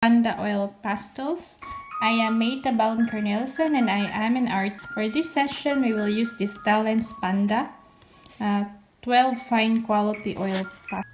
Panda oil pastels. I am Tabalon Cornelissen and I am an art. For this session, we will use this Talents Panda 12 fine quality oil pastels.